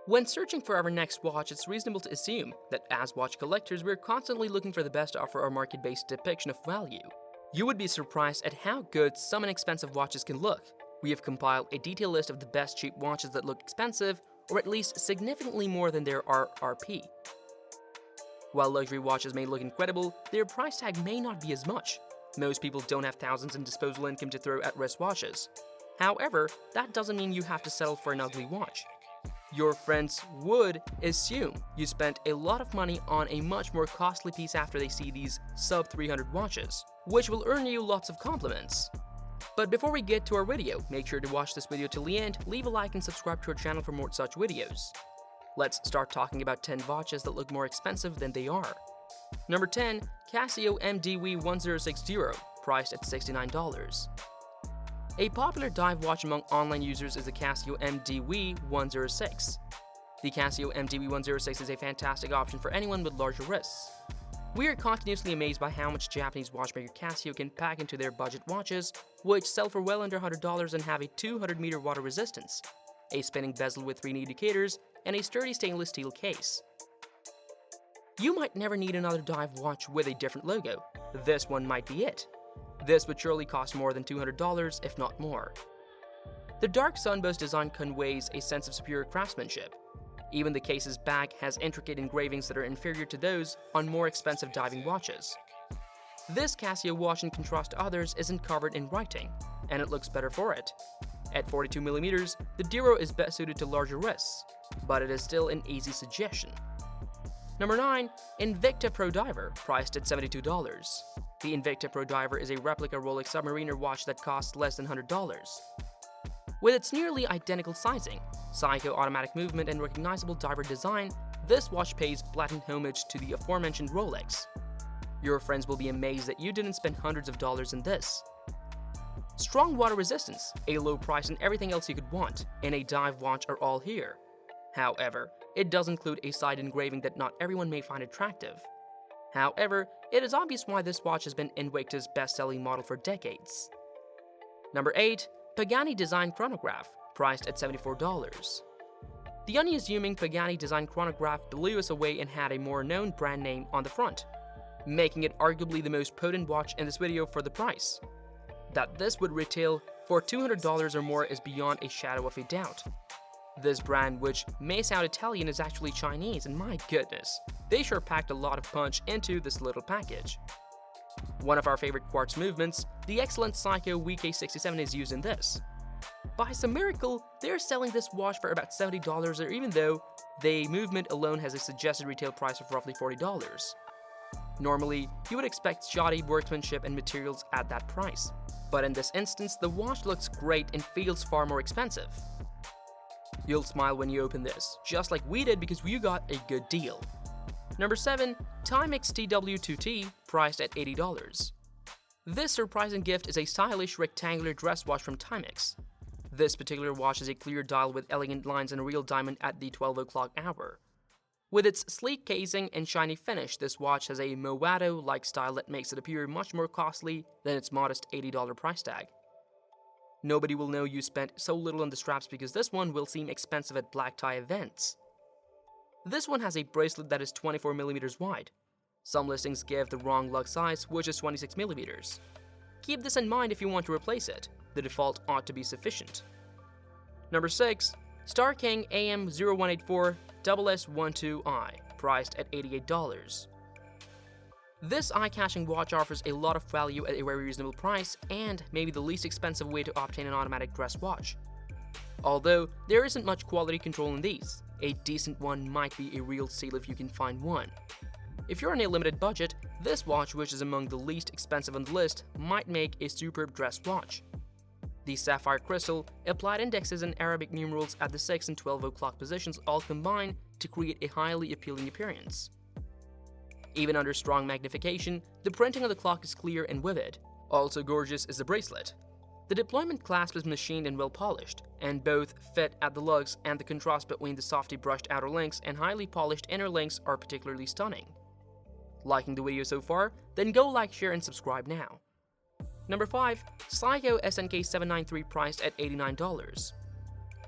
When searching for our next watch, it's reasonable to assume that as watch collectors, we're constantly looking for the best offer or market-based depiction of value. You would be surprised at how good some inexpensive watches can look. We have compiled a detailed list of the best cheap watches that look expensive, or at least significantly more than their RRP. While luxury watches may look incredible, their price tag may not be as much. Most people don't have thousands in disposable income to throw at wrist watches. However, that doesn't mean you have to settle for an ugly watch. Your friends would assume you spent a lot of money on a much more costly piece after they see these sub 300 watches, which will earn you lots of compliments. But before we get to our video, make sure to watch this video till the end, leave a like and subscribe to our channel for more such videos. Let's start talking about 10 watches that look more expensive than they are. Number 10. Casio MDW1060, priced at $69. A popular dive watch among online users is the Casio MDW106. The Casio MDW106 is a fantastic option for anyone with larger wrists. We are continuously amazed by how much Japanese watchmaker Casio can pack into their budget watches, which sell for well under $100 and have a 200-meter water resistance, a spinning bezel with 3 indicators, and a sturdy stainless steel case. You might never need another dive watch with a different logo. This one might be it. This would surely cost more than $200, if not more. The dark sunburst design conveys a sense of superior craftsmanship. Even the case's back has intricate engravings that are inferior to those on more expensive diving watches. This Casio watch, in contrast to others, isn't covered in writing, and it looks better for it. At 42mm, the Duro is best suited to larger wrists, but it is still an easy suggestion. Number 9. Invicta Pro Diver, priced at $72. The Invicta Pro Diver is a replica Rolex Submariner watch that costs less than $100. With its nearly identical sizing, psycho automatic movement, and recognizable diver design, this watch pays blatant homage to the aforementioned Rolex. Your friends will be amazed that you didn't spend hundreds of dollars in this. Strong water resistance, a low price, and everything else you could want in a dive watch are all here. However, it does include a side engraving that not everyone may find attractive. However, it is obvious why this watch has been Invicta's best-selling model for decades. Number 8. Pagani Design Chronograph, priced at $74. The unassuming Pagani Design Chronograph blew us away and had a more known brand name on the front, making it arguably the most potent watch in this video for the price. That this would retail for $200 or more is beyond a shadow of a doubt. This brand, which may sound Italian, is actually Chinese, and my goodness, they sure packed a lot of punch into this little package. One of our favorite quartz movements, the excellent Seiko WK67, is used in this. By some miracle, they're selling this watch for about $70, or even though the movement alone has a suggested retail price of roughly $40. Normally, you would expect shoddy workmanship and materials at that price, but in this instance, the watch looks great and feels far more expensive. You'll smile when you open this, just like we did because we got a good deal. Number 7. Timex TW2T, priced at $80. This surprising gift is a stylish rectangular dress watch from Timex. This particular watch is a clear dial with elegant lines and a real diamond at the 12 o'clock hour. With its sleek casing and shiny finish, this watch has a Movado-like style that makes it appear much more costly than its modest $80 price tag. Nobody will know you spent so little on the straps because this one will seem expensive at black tie events. This one has a bracelet that is 24mm wide. Some listings give the wrong lug size, which is 26mm. Keep this in mind if you want to replace it. The default ought to be sufficient. Number 6. Star King AM0184 SS12i, priced at $88. This eye-catching watch offers a lot of value at a very reasonable price and maybe the least expensive way to obtain an automatic dress watch. Although there isn't much quality control in these, a decent one might be a real steal if you can find one. If you're on a limited budget, this watch, which is among the least expensive on the list, might make a superb dress watch. The sapphire crystal, applied indexes, and Arabic numerals at the 6 and 12 o'clock positions all combine to create a highly appealing appearance. Even under strong magnification, the printing of the clock is clear and vivid. Also gorgeous is the bracelet. The deployment clasp is machined and well polished, and both fit at the lugs, and the contrast between the softly brushed outer links and highly polished inner links are particularly stunning. Liking the video so far? Then go like, share, and subscribe now. Number 5. Seiko SNK793, priced at $89.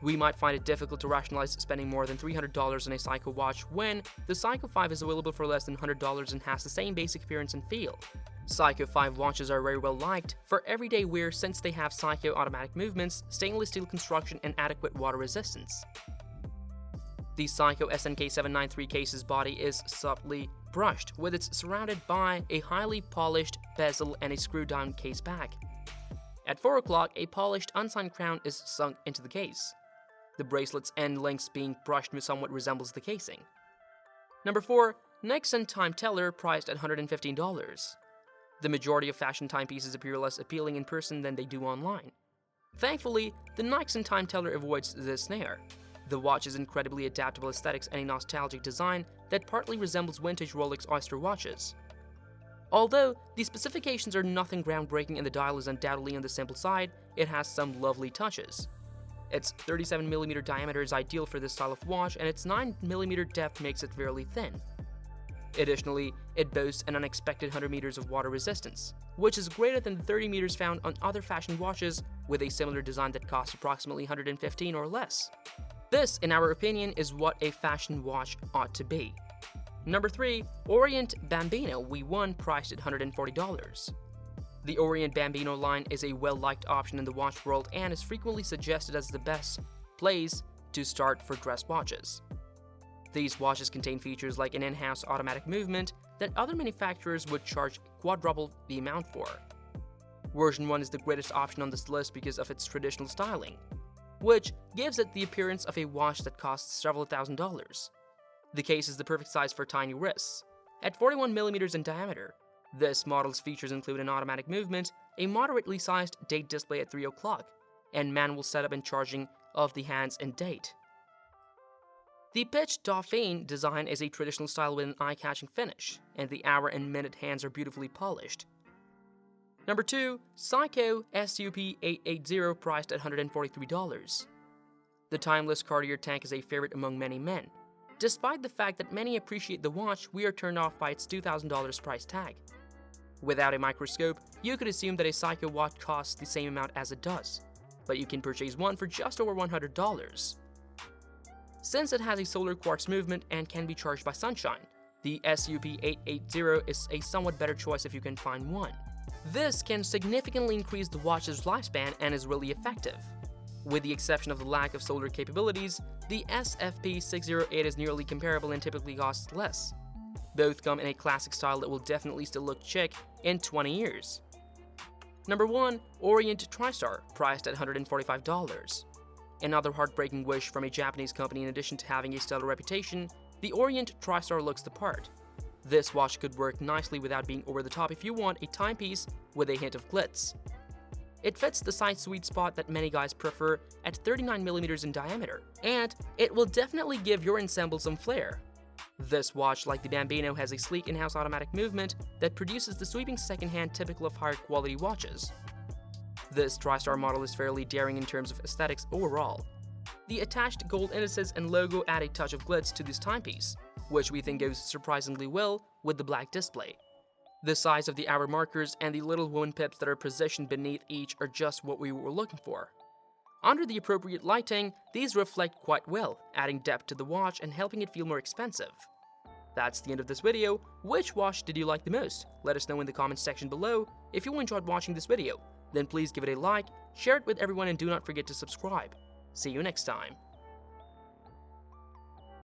We might find it difficult to rationalize spending more than $300 on a Seiko watch when the Seiko 5 is available for less than $100 and has the same basic appearance and feel. Seiko 5 watches are very well liked for everyday wear since they have Seiko automatic movements, stainless steel construction, and adequate water resistance. The Seiko SNK 793 case's body is subtly brushed, with it surrounded by a highly polished bezel and a screw-down case back. At 4 o'clock, a polished unsigned crown is sunk into the case. The bracelet's end links being brushed somewhat resembles the casing. Number 4. Nixon Time Teller, priced at $115. The majority of fashion timepieces appear less appealing in person than they do online. Thankfully, the Nixon Time Teller avoids this snare. The watch is incredibly adaptable aesthetics and a nostalgic design that partly resembles vintage Rolex Oyster watches. Although the specifications are nothing groundbreaking and the dial is undoubtedly on the simple side, it has some lovely touches. Its 37mm diameter is ideal for this style of watch, and its 9mm depth makes it fairly thin. Additionally, it boasts an unexpected 100 meters of water resistance, which is greater than the 30 meters found on other fashion watches with a similar design that costs approximately $115 or less. This, in our opinion, is what a fashion watch ought to be. Number 3. Orient Bambino V1, priced at $140. The Orient Bambino line is a well-liked option in the watch world and is frequently suggested as the best place to start for dress watches. These watches contain features like an in-house automatic movement that other manufacturers would charge quadruple the amount for. Version 1 is the greatest option on this list because of its traditional styling, which gives it the appearance of a watch that costs several $1,000s. The case is the perfect size for tiny wrists. At 41mm in diameter, this model's features include an automatic movement, a moderately sized date display at 3 o'clock, and manual setup and charging of the hands and date. The pitch Dauphine design is a traditional style with an eye-catching finish, and the hour and minute hands are beautifully polished. Number 2. Seiko SUP880, priced at $143. The timeless Cartier tank is a favorite among many men. Despite the fact that many appreciate the watch, we are turned off by its $2,000 price tag. Without a microscope, you could assume that a Seiko watch costs the same amount as it does, but you can purchase one for just over $100. Since it has a solar quartz movement and can be charged by sunshine, the SUP880 is a somewhat better choice if you can find one. This can significantly increase the watch's lifespan and is really effective. With the exception of the lack of solar capabilities, the SFP608 is nearly comparable and typically costs less. Both come in a classic style that will definitely still look chic in 20 years. Number 1. Orient TriStar, priced at $145. Another heartbreaking wish from a Japanese company. In addition to having a stellar reputation, the Orient TriStar looks the part. This watch could work nicely without being over the top if you want a timepiece with a hint of glitz. It fits the size sweet spot that many guys prefer at 39mm in diameter, and it will definitely give your ensemble some flair. This watch, like the Bambino, has a sleek in-house automatic movement that produces the sweeping second hand typical of higher quality watches. This TriStar model is fairly daring in terms of aesthetics overall. The attached gold indices and logo add a touch of glitz to this timepiece, which we think goes surprisingly well with the black display. The size of the hour markers and the little woven pips that are positioned beneath each are just what we were looking for. Under the appropriate lighting, these reflect quite well, adding depth to the watch and helping it feel more expensive. That's the end of this video. Which watch did you like the most? Let us know in the comments section below. If you enjoyed watching this video, then please give it a like, share it with everyone, and do not forget to subscribe. See you next time.